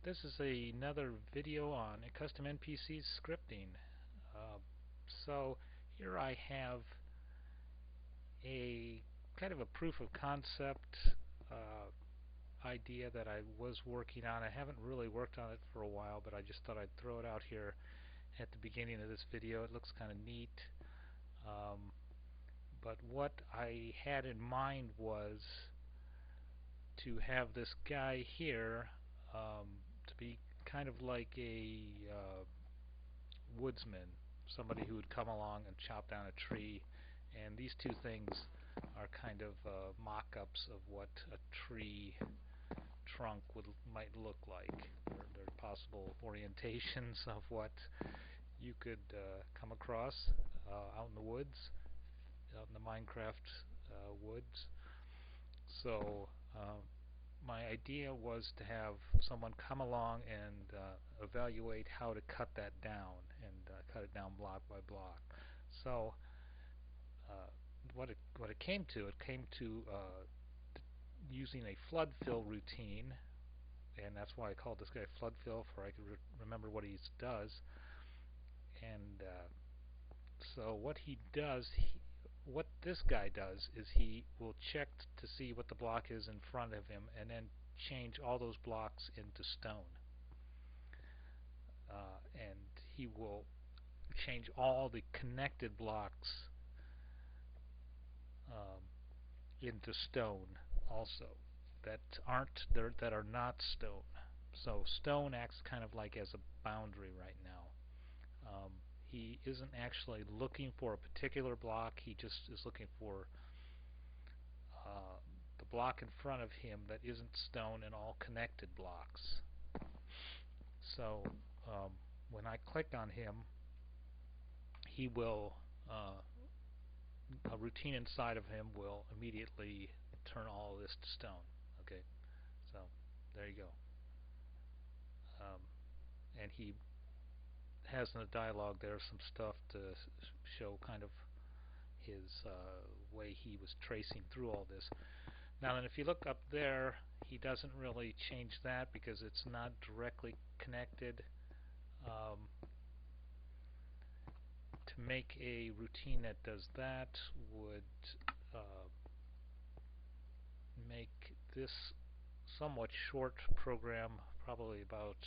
This is another video on custom NPC scripting. So here I have a kind of a proof of concept idea that I was working on. I haven't really worked on it for a while, but I just thought I'd throw it out here at the beginning of this video. It looks kind of neat. But what I had in mind was to have this guy here to be kind of like a woodsman, somebody who would come along and chop down a tree, and these two things are kind of mock-ups of what a tree trunk might look like. They're possible orientations of what you could come across out in the woods, out in the Minecraft woods. So my idea was to have someone come along and evaluate how to cut that down and cut it down block by block. So what it came to using a flood fill routine, and that's why I called this guy flood fill, for I could remember what he does. And so what he does, what this guy does is he will check to see what the block is in front of him and then change all those blocks into stone. And he will change all the connected blocks into stone also that are not stone. So stone acts kind of like as a boundary right now. He isn't actually looking for a particular block, he just is looking for the block in front of him that isn't stone and all connected blocks. So when I click on him, he will a routine inside of him will immediately turn all of this to stone. Okay, so there you go. And he has in the dialogue there some stuff to show kind of his way he was tracing through all this. Now then, if you look up there, he doesn't really change that because it's not directly connected. To make a routine that does that would make this somewhat short program, probably about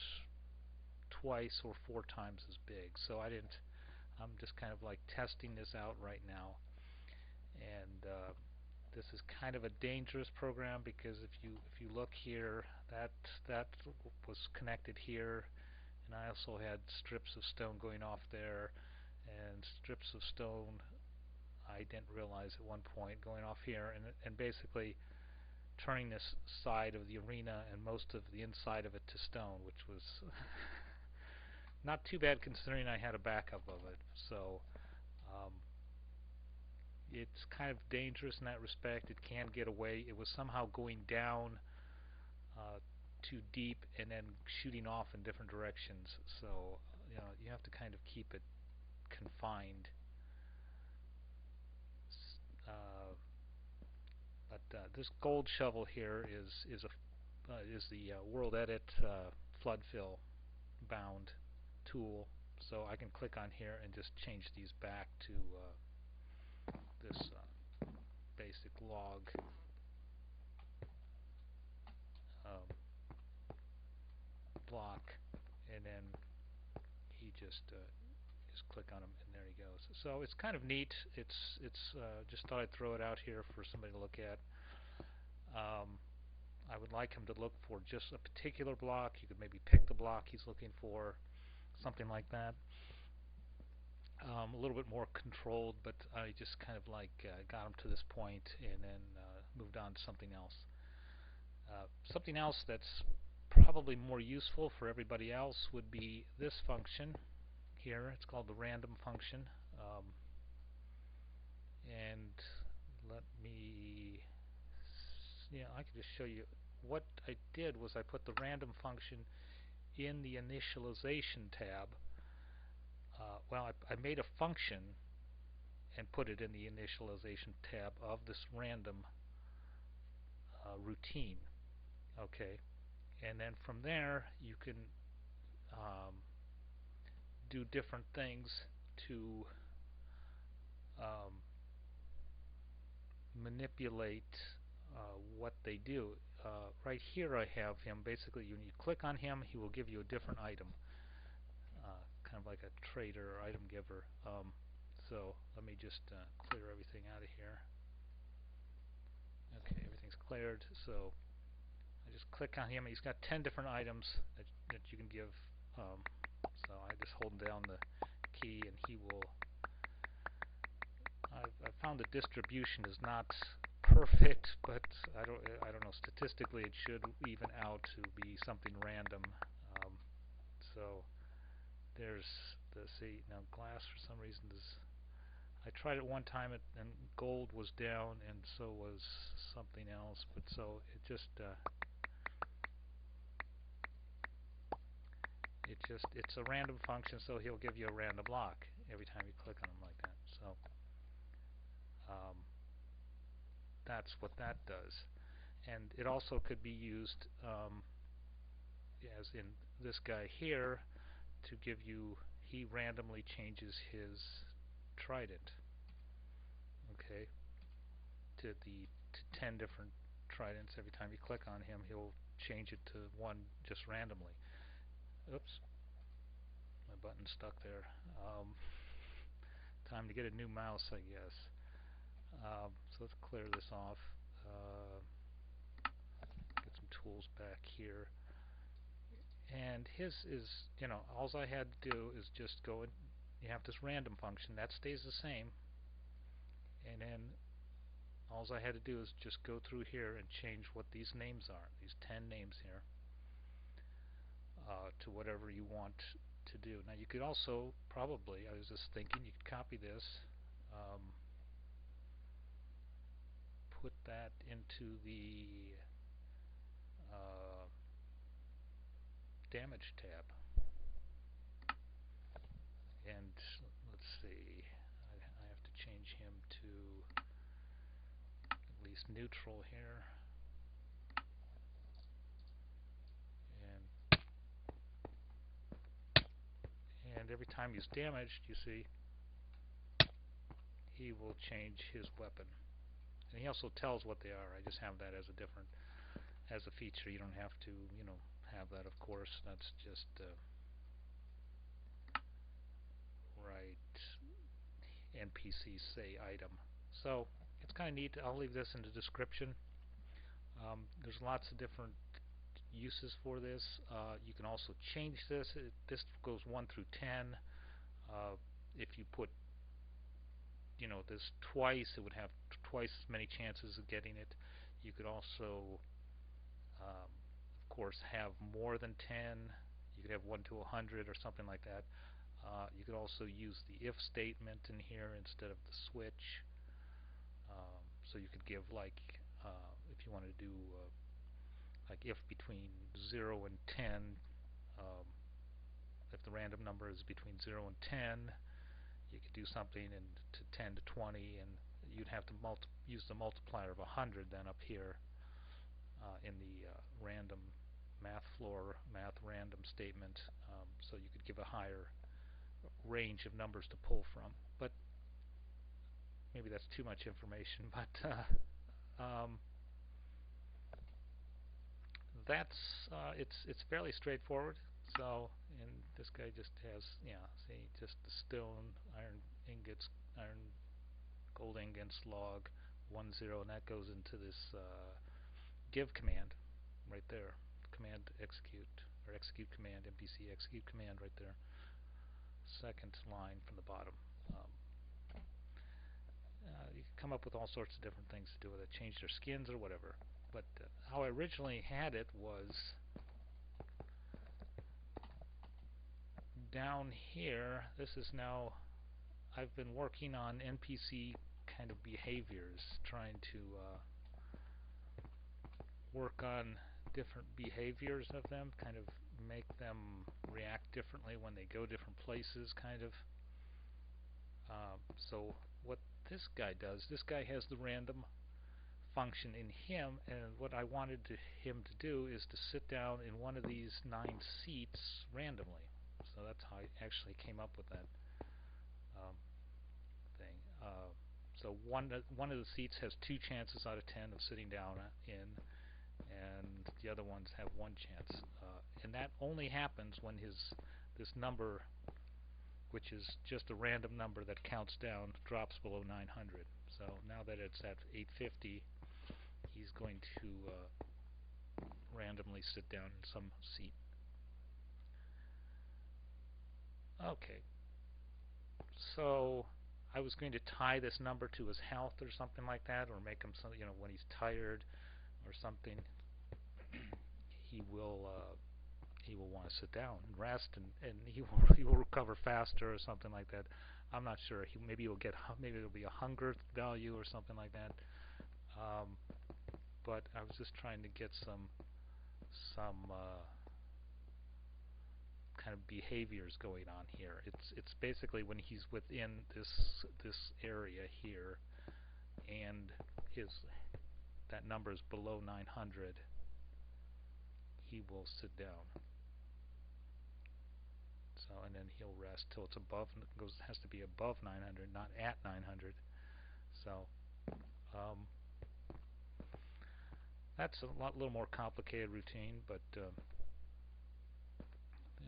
twice or 4 times as big. So I'm just kind of like testing this out right now, and this is kind of a dangerous program because if you look here, that was connected here, and I also had strips of stone going off there, and strips of stone I didn't realize at one point going off here, and basically turning this side of the arena and most of the inside of it to stone, which was not too bad considering I had a backup of it. So it's kind of dangerous in that respect. It can get away. It was somehow going down too deep and then shooting off in different directions. So you have to kind of keep it confined. But this gold shovel here is the World Edit flood fill bound tool. So I can click on here and just change these back to this basic log block, and then he just click on them, and there he goes. So it's kind of neat. It's just thought I'd throw it out here for somebody to look at. I would like him to look for just a particular block. You could maybe pick the block he's looking for, something like that. A little bit more controlled, but I just kind of like got him to this point and then moved on to something else. Something else that's probably more useful for everybody else would be this function here. It's called the random function. And let me, I can just show you what I did was I put the random function in the initialization tab. Well, I made a function and put it in the initialization tab of this random routine. Okay, and then from there you can do different things to manipulate what they do. Right here I have him. Basically, when you click on him, he will give you a different item, kind of like a trader or item giver. So let me just clear everything out of here. Okay, everything's cleared. So I just click on him. He's got 10 different items that you can give. So I just hold down the key, and he will. I've found the distribution is not perfect, but I don't know. Statistically, it should even out to be something random. So there's the now glass for some reason is. I tried it one time and gold was down, and so was something else. But so it just it's a random function, so he'll give you a random block every time you click on him like that. So that's what that does. And it also could be used as in this guy here to give you, he randomly changes his trident, okay, to 10 different tridents. Every time you click on him, he'll change it to one just randomly. Oops, my button's stuck there. Time to get a new mouse, I guess. So let's clear this off. Get some tools back here. And his is, all I had to do is just go and you have this random function that stays the same, and then all I had to do is just go through here and change what these names are, these 10 names here, to whatever you want to do. Now you could also probably, I was just thinking, you could copy this, put that into the damage tab, and let's see, I have to change him to at least neutral here, and every time he's damaged, you see, he will change his weapon. And he also tells what they are. I just have that as a different, as a feature. You don't have to, have that, of course. That's just right npc say item. So it's kind of neat. I'll leave this in the description. There's lots of different uses for this. You can also change this. This goes 1 through 10. If you put this twice, it would have twice as many chances of getting it. You could also of course have more than 10. You could have 1 to 100 or something like that. You could also use the if statement in here instead of the switch. So you could give, like, if you want to do like if between 0 and 10, if the random number is between 0 and 10, you could do something to 10 to 20, and you'd have to use the multiplier of 100 then up here in the random Math.floor Math.random statement, so you could give a higher range of numbers to pull from. But maybe that's too much information, but that's it's fairly straightforward. So, and this guy just has, see, just the stone, iron ingots, iron gold ingots, log 10, and that goes into this give command right there. Command execute, or execute command, npc execute command right there. Second line from the bottom. You can come up with all sorts of different things to do with it, change their skins or whatever. But how I originally had it was down here. This is now, I've been working on NPC kind of behaviors, trying to work on different behaviors of them, kind of make them react differently when they go different places, kind of. So what this guy does, this guy has the random function in him, and what I wanted him to do is to sit down in one of these 9 seats randomly. So that's how I actually came up with that thing. So one of the seats has 2 chances out of 10 of sitting down in, and the other ones have 1 chance. And that only happens when this number, which is just a random number that counts down, drops below 900. So now that it's at 850, he's going to randomly sit down in some seat. Okay. So I was going to tie this number to his health or something like that, or make him some, when he's tired or something, he will want to sit down and rest, and he will recover faster or something like that. I'm not sure. Maybe it'll be a hunger value or something like that. But I was just trying to get some kind of behaviors going on here. It's basically when he's within this area here, and that number is below 900, he will sit down. So, and then he'll rest till it's above. Has to be above 900, not at 900. So that's a little more complicated routine, but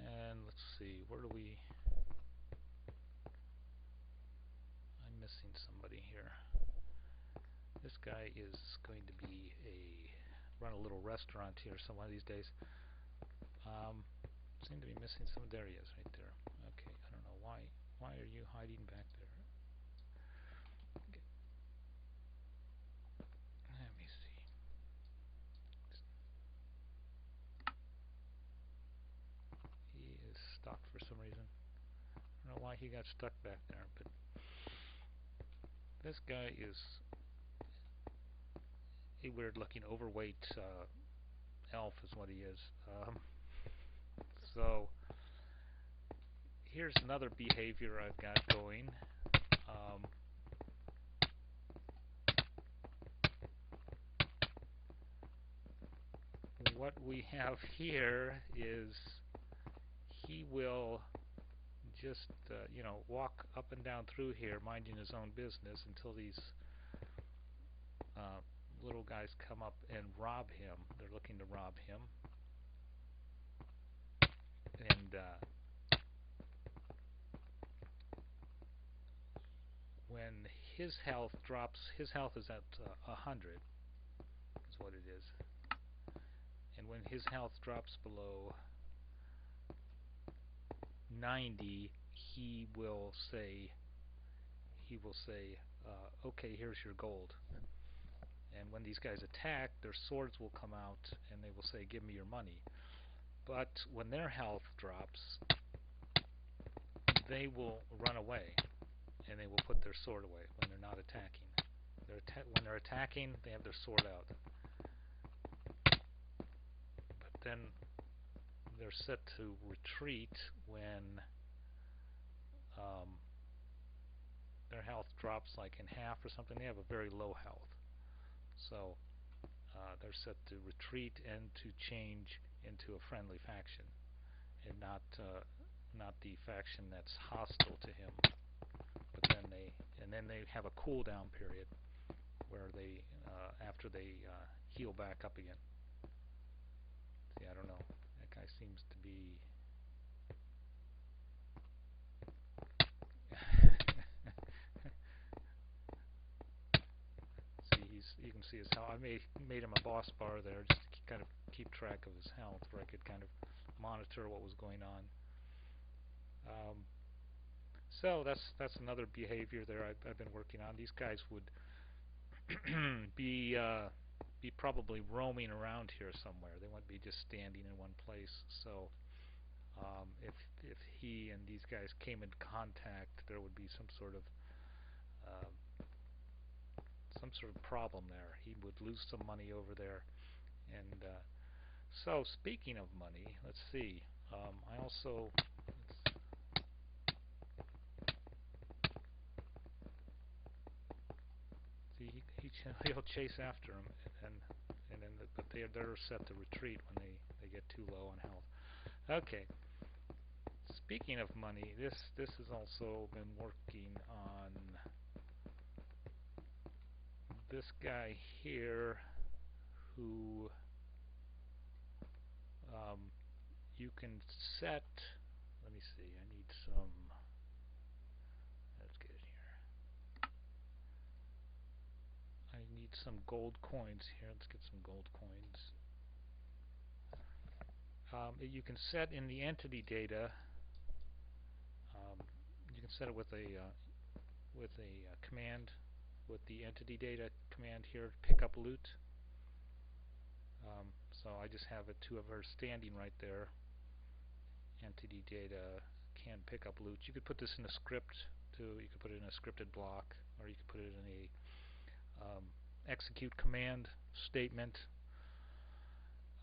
and let's see, where do we? I'm missing somebody here. This guy is going to be run a little restaurant here, so one of these days. Seem to be missing some. There he is, right there. Okay, I don't know why. Why are you hiding back there? Okay. Let me see. He is stuck for some reason. I don't know why he got stuck back there, but this guy is a weird-looking, overweight elf, is what he is. So here's another behavior I've got going. What we have here is he will just walk up and down through here minding his own business until these little guys come up and rob him. They're looking to rob him, and when his health drops, his health is at 100 is what it is, and when his health drops below 90, he will say okay, here's your gold. And when these guys attack, their swords will come out and they will say, give me your money. But when their health drops, they will run away and they will put their sword away when they're not attacking. When they're attacking, they have their sword out. But then they're set to retreat when their health drops like in half or something. They have a very low health. So they're set to retreat and to change into a friendly faction, and not the faction that's hostile to him. But then they have a cooldown period where they after they heal back up again. See, I don't know. That guy seems to be. You can see his health. I made him a boss bar there just to kind of keep track of his health, where I could kind of monitor what was going on. So that's another behavior there I've been working on. These guys would be probably roaming around here somewhere. They wouldn't be just standing in one place. So if he and these guys came in contact, there would be some sort of problem there. He would lose some money over there. And so speaking of money, let's see. I also he'll chase after him, and then but they're set to retreat when they get too low on health. Okay. Speaking of money, this has also been working on this guy here, who you can set. Let me see. I need some. Let's get it here. I need some gold coins here. Let's get some gold coins. You can set in the entity data. You can set it with a command, with the entity data command here, pick up loot. So I just have two of her standing right there. Entity data can pick up loot. You could put this in a script too. You could put it in a scripted block, or you could put it in a execute command statement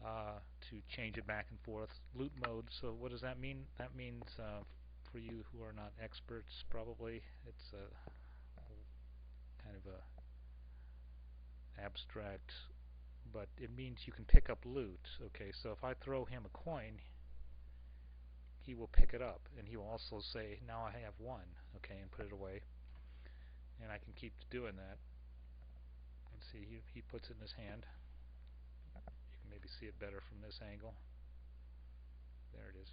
to change it back and forth. Loot mode. So what does that mean? That means for you who are not experts, probably it's a kind of a abstract, but it means you can pick up loot. Okay, so if I throw him a coin, he will pick it up, and he will also say, now I have one, okay, and put it away. And I can keep doing that. Let's see, he puts it in his hand. You can maybe see it better from this angle. There it is.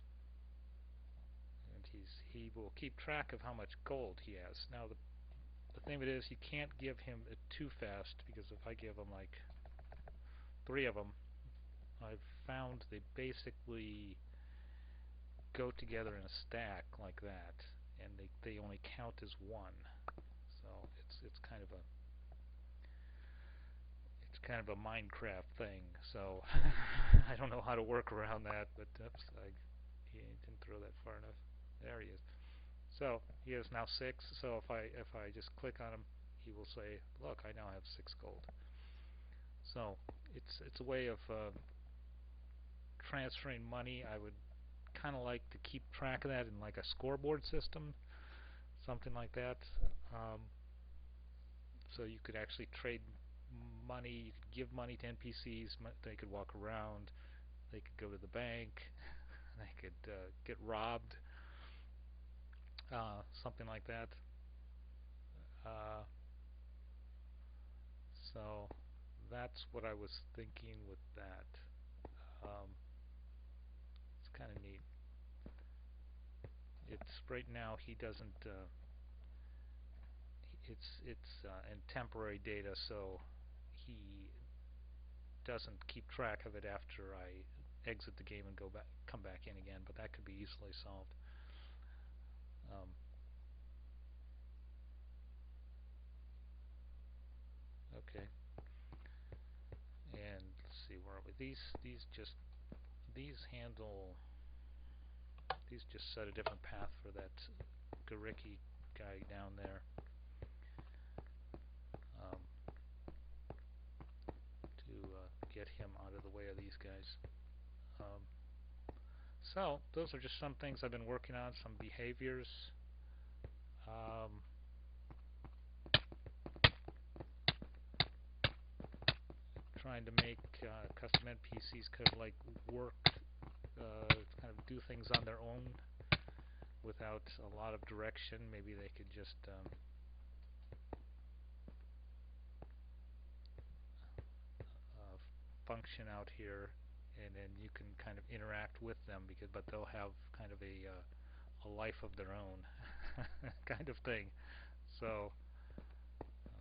And he will keep track of how much gold he has. Now the thing of it is, you can't give him it too fast, because if I give him like 3 of them, I've found they basically go together in a stack like that, and they only count as one. So it's kind of a Minecraft thing. So I don't know how to work around that, but oops, he didn't throw that far enough. There he is. So he is now 6. So if I just click on him, he will say, look, I now have 6 gold. So it's a way of transferring money. I would kind of like to keep track of that in like a scoreboard system, something like that. So you could actually trade money. You could give money to NPCs. They could walk around. They could go to the bank. They could get robbed. Something like that. So that's what I was thinking with that. It's kind of neat. It's right now he doesn't. It's in temporary data, so he doesn't keep track of it after I exit the game and come back in again. But that could be easily solved. Okay. And let's see, where are we? These just set a different path for that Gariki guy down there. To get him out of the way of these guys. So those are just some things I've been working on, some behaviors. Trying to make custom NPCs kind of like work, kind of do things on their own without a lot of direction. Maybe they could just function out here, and then you can kind of interact with them, but they'll have kind of a life of their own kind of thing. So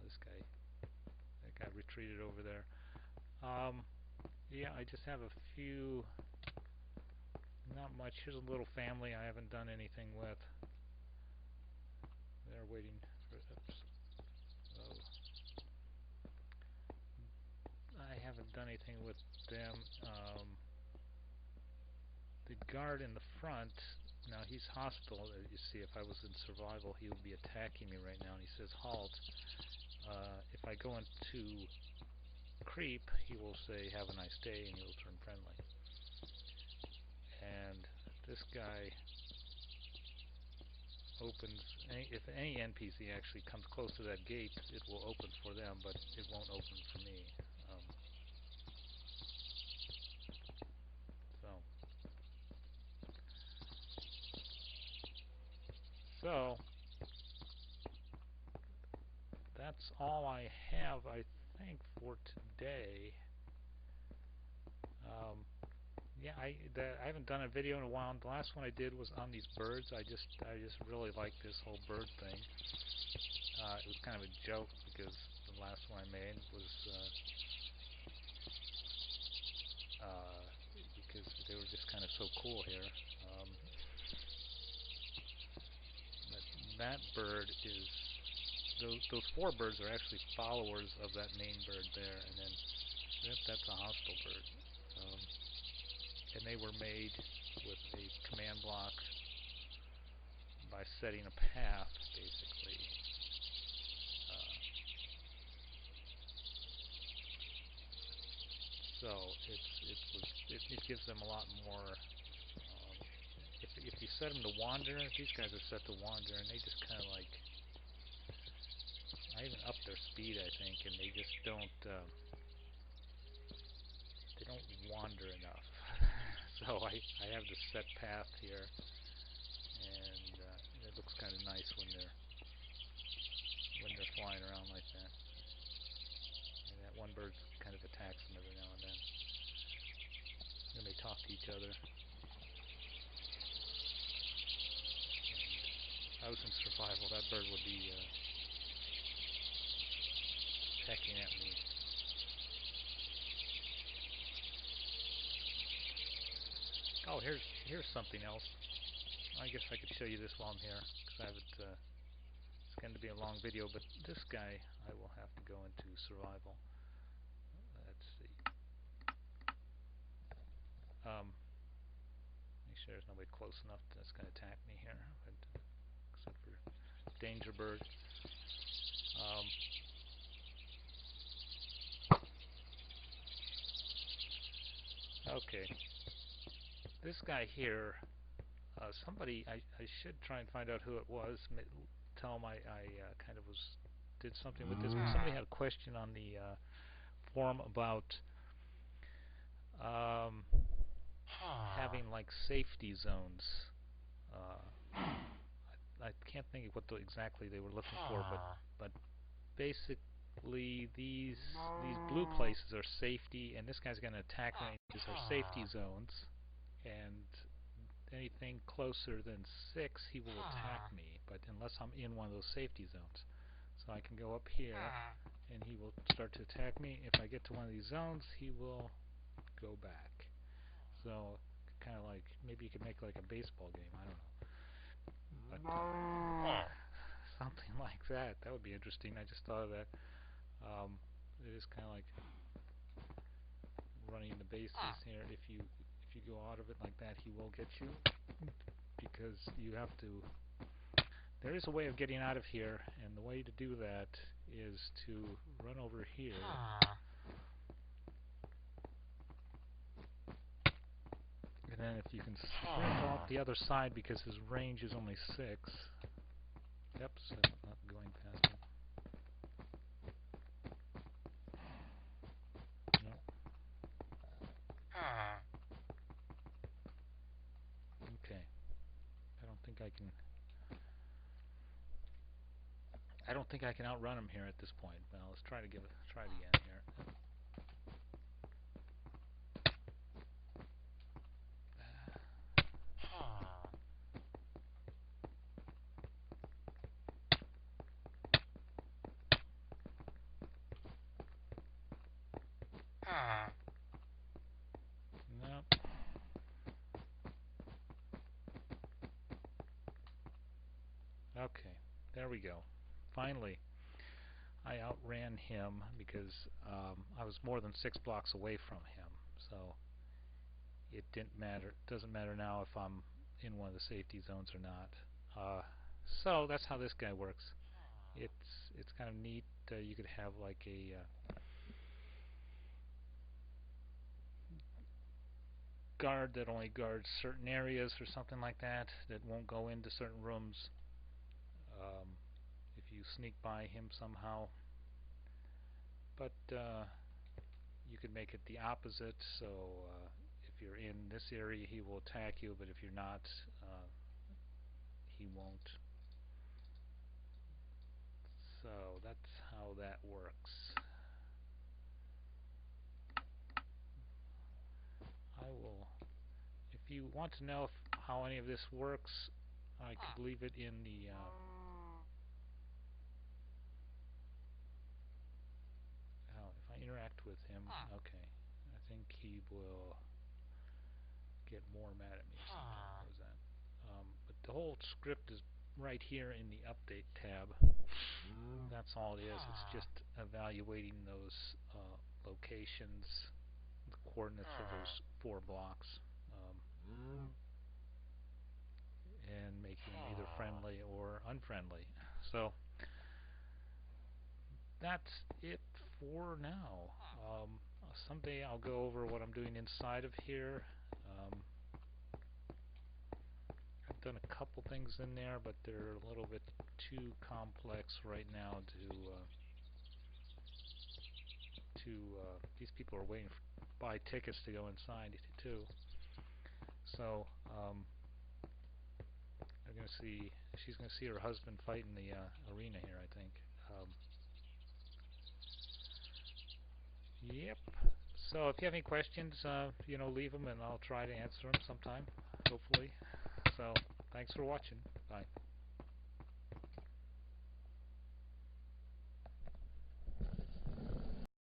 that guy retreated over there. Yeah, I just have a few, not much. Here's a little family I haven't done anything with. They're waiting for, oops. Oh. I haven't done anything with them. The guard in the front, now he's hostile. You see, if I was in survival, he would be attacking me right now, and he says halt. If I go into creep, he will say have a nice day, and he will turn friendly. And this guy opens, if any NPC actually comes close to that gate, it will open for them, but it won't open for me. Um, so, so that's all I have, I think, for today. Yeah, I haven't done a video in a while. The last one I did was on these birds. I just really like this whole bird thing. It was kind of a joke because the last one I made was because they were just kind of so cool here. But that bird is those four birds are actually followers of that main bird there, and then that's a hostile bird. And they were made with a command block by setting a path, basically. So it gives them a lot more. If you set them to wander, these guys are set to wander, and they just kind of like. I even upped their speed, I think, and they just don't. They don't wander enough. So I have the set path here, and it looks kind of nice when they're flying around like that. And that one bird kind of attacks them every now and then. And they talk to each other. And I was in survival. That bird would be pecking at me. Oh, here's something else. I guess I could show you this while I'm here, because I haven't. It's going to be a long video, but this guy I will have to go into survival. Let's see. Make sure there's nobody close enough that's going to attack me here, except for Danger Bird. Okay. This guy here, somebody, I should try and find out who it was. Tell him I kind of did something with this. But somebody had a question on the forum about having like safety zones. I can't think of what exactly they were looking for, but basically these blue places are safety, and this guy's going to attack me. These are safety zones, and anything closer than 6, he will attack me, but unless I'm in one of those safety zones. So I can go up here, and he will start to attack me. If I get to one of these zones, he will go back. So, kind of like, maybe you could make like a baseball game, I don't know. But, something like that. That would be interesting. I just thought of that. It is kind of like running the bases here. If you go out of it like that, he will get you, because you have to. There is a way of getting out of here, and the way to do that is to run over here. And then if you can sprint off the other side, because his range is only 6. Yep, so not going past him. No. Okay. I don't think I can outrun him here at this point. Well, let's try it again here. No. Okay, there we go. Finally, I outran him because I was more than 6 blocks away from him. So it didn't matter. It doesn't matter now if I'm in one of the safety zones or not. So that's how this guy works. It's kind of neat. You could have like a guard that only guards certain areas or something like that, that won't go into certain rooms. if you sneak by him somehow. But you could make it the opposite, so if you're in this area he will attack you, but if you're not, he won't. So that's how that works. I will, if you want to know how any of this works, I could leave it in the if I interact with him, okay, I think he will get more mad at me or something. What was that? But the whole script is right here in the update tab. That's all it is. It's just evaluating those locations, the coordinates of those 4 blocks, and making them either friendly or unfriendly. So that's it for now. Someday I'll go over what I'm doing inside of here. I've done a couple things in there, but they're a little bit too complex right now these people are waiting to buy tickets to go inside too. So they're gonna see. She's gonna see her husband fight in the arena here, I think. Yep. So if you have any questions, leave them and I'll try to answer them sometime, hopefully. So thanks for watching. Bye.